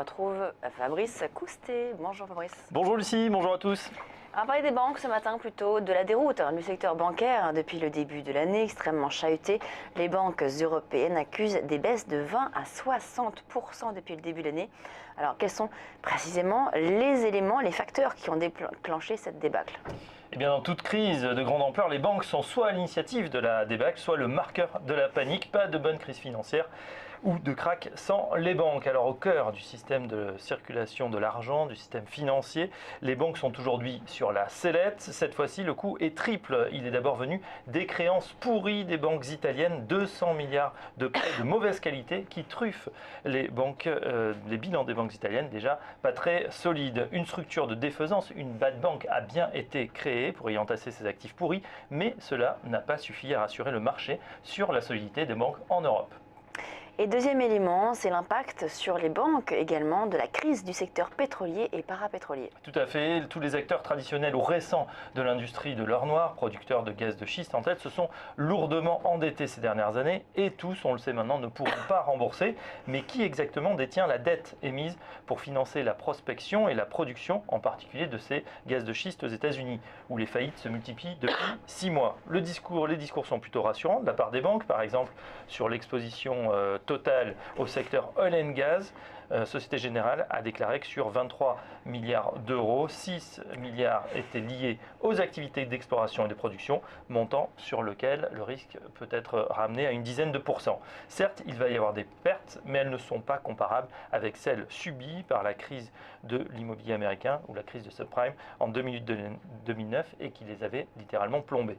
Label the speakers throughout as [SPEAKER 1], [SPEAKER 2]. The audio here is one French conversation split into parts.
[SPEAKER 1] retrouve Fabrice Coustet. Bonjour Fabrice.
[SPEAKER 2] Bonjour Lucie, bonjour à tous.
[SPEAKER 1] On va parler des banques ce matin, plutôt de la déroute du secteur bancaire. Depuis le début de l'année, extrêmement chahuté, les banques européennes accusent des baisses de 20 à 60% depuis le début de l'année. Alors quels sont précisément les éléments, les facteurs qui ont déclenché cette débâcle ?
[SPEAKER 2] Eh bien, dans toute crise de grande ampleur, les banques sont soit à l'initiative de la débâcle, soit le marqueur de la panique. Pas de bonne crise financière ou de krach sans les banques. Alors au cœur du système de circulation de l'argent, du système financier, les banques sont aujourd'hui sur la sellette. Cette fois-ci, le coup est triple. Il est d'abord venu des créances pourries des banques italiennes, 200 milliards de prêts de mauvaise qualité qui truffent les bilans des banques italiennes, déjà pas très solides. Une structure de défaisance, une bad bank a bien été créée pour y entasser ses actifs pourris, mais cela n'a pas suffi à rassurer le marché sur la solidité des banques en Europe.
[SPEAKER 1] Et deuxième élément, c'est l'impact sur les banques également de la crise du secteur pétrolier et parapétrolier.
[SPEAKER 2] Tout à fait. Tous les acteurs traditionnels ou récents de l'industrie de l'or noir, producteurs de gaz de schiste en tête, se sont lourdement endettés ces dernières années et tous, on le sait maintenant, ne pourront pas rembourser. Mais qui exactement détient la dette émise pour financer la prospection et la production, en particulier de ces gaz de schiste aux États-Unis, où les faillites se multiplient depuis 6 mois. Les discours sont plutôt rassurants de la part des banques, par exemple sur l'exposition totale au secteur oil and gas. Société Générale a déclaré que sur 23 milliards d'euros, 6 milliards étaient liés aux activités d'exploration et de production, montant sur lequel le risque peut être ramené à une dizaine de pourcents. Certes, il va y avoir des pertes, mais elles ne sont pas comparables avec celles subies par la crise de l'immobilier américain ou la crise de subprime en 2009 et qui les avait littéralement plombées.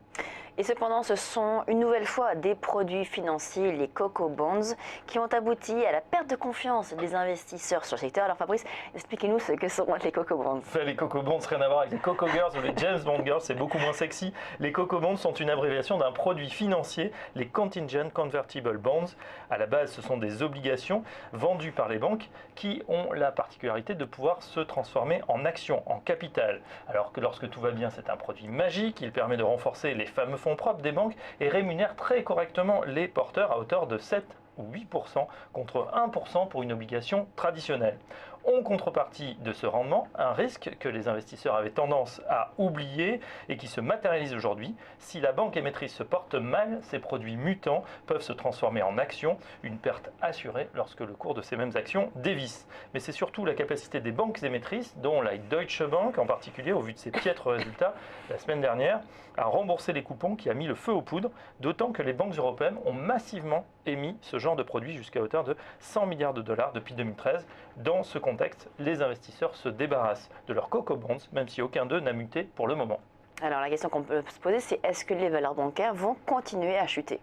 [SPEAKER 1] Et cependant, ce sont une nouvelle fois des produits financiers, les Coco Bonds, qui ont abouti à la perte de confiance des investisseurs sur le secteur. Alors Fabrice, expliquez-nous ce que sont les Coco Bonds.
[SPEAKER 2] Les Coco Bonds, rien à voir avec les Coco Girls ou les James Bond Girls, c'est beaucoup moins sexy. Les Coco Bonds sont une abréviation d'un produit financier, les Contingent Convertible Bonds. À la base, ce sont des obligations vendues par les banques qui ont la particularité de pouvoir se transformer en actions, en capital. Alors que lorsque tout va bien, c'est un produit magique, il permet de renforcer les fameux fonds propres des banques et rémunère très correctement les porteurs à hauteur de 7 ou 8% contre 1% pour une obligation traditionnelle. En contrepartie de ce rendement, un risque que les investisseurs avaient tendance à oublier et qui se matérialise aujourd'hui. Si la banque émettrice se porte mal, ces produits mutants peuvent se transformer en actions, une perte assurée lorsque le cours de ces mêmes actions dévisse. Mais c'est surtout la capacité des banques émettrices, dont la Deutsche Bank en particulier, au vu de ses piètres résultats la semaine dernière, à rembourser les coupons qui a mis le feu aux poudres, d'autant que les banques européennes ont massivement émis ce genre de produits jusqu'à hauteur de 100 milliards de dollars depuis 2013. Dans ce contexte, les investisseurs se débarrassent de leurs Coco Bonds, même si aucun d'eux n'a muté pour le moment.
[SPEAKER 1] Alors la question qu'on peut se poser, c'est est-ce que les valeurs bancaires vont continuer à chuter ?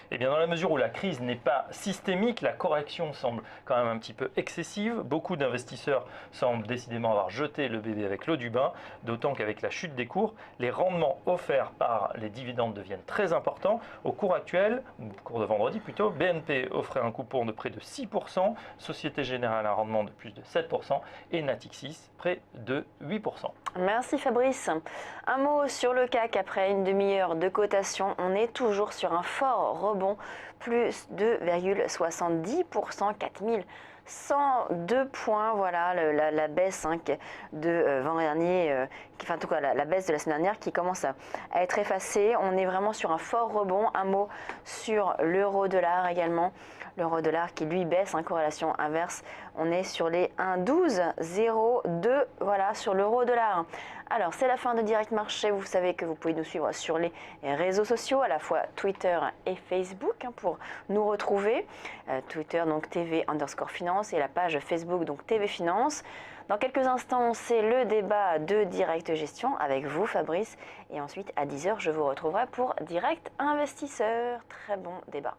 [SPEAKER 2] Eh bien, dans la mesure où la crise n'est pas systémique, la correction semble quand même un petit peu excessive. Beaucoup d'investisseurs semblent décidément avoir jeté le bébé avec l'eau du bain, d'autant qu'avec la chute des cours, les rendements offerts par les dividendes deviennent très importants. Au cours actuel, au cours de vendredi plutôt, BNP offrait un coupon de près de 6%, Société Générale un rendement de plus de 7% et Natixis près de 8%.
[SPEAKER 1] Merci Fabrice. Un mot sur le CAC après une demi-heure de cotation. On est toujours sur un fort rebond, plus 2,70%, 4102 points. Voilà la baisse de vent dernier, enfin en tout cas la baisse de la semaine dernière qui commence à être effacée. On est vraiment sur un fort rebond. Un mot sur l'euro-dollar également. L'euro-dollar qui lui baisse, corrélation inverse. On est sur les 1,1202, voilà, sur l'euro-dollar. Alors, c'est la fin de Direct Marché. Vous savez que vous pouvez nous suivre sur les réseaux sociaux, à la fois Twitter et Facebook, pour nous retrouver. Twitter, donc TV_Finance, et la page Facebook, donc TV Finance. Dans quelques instants, c'est le débat de Direct Gestion avec vous, Fabrice. Et ensuite, à 10h, je vous retrouverai pour Direct Investisseur. Très bon débat.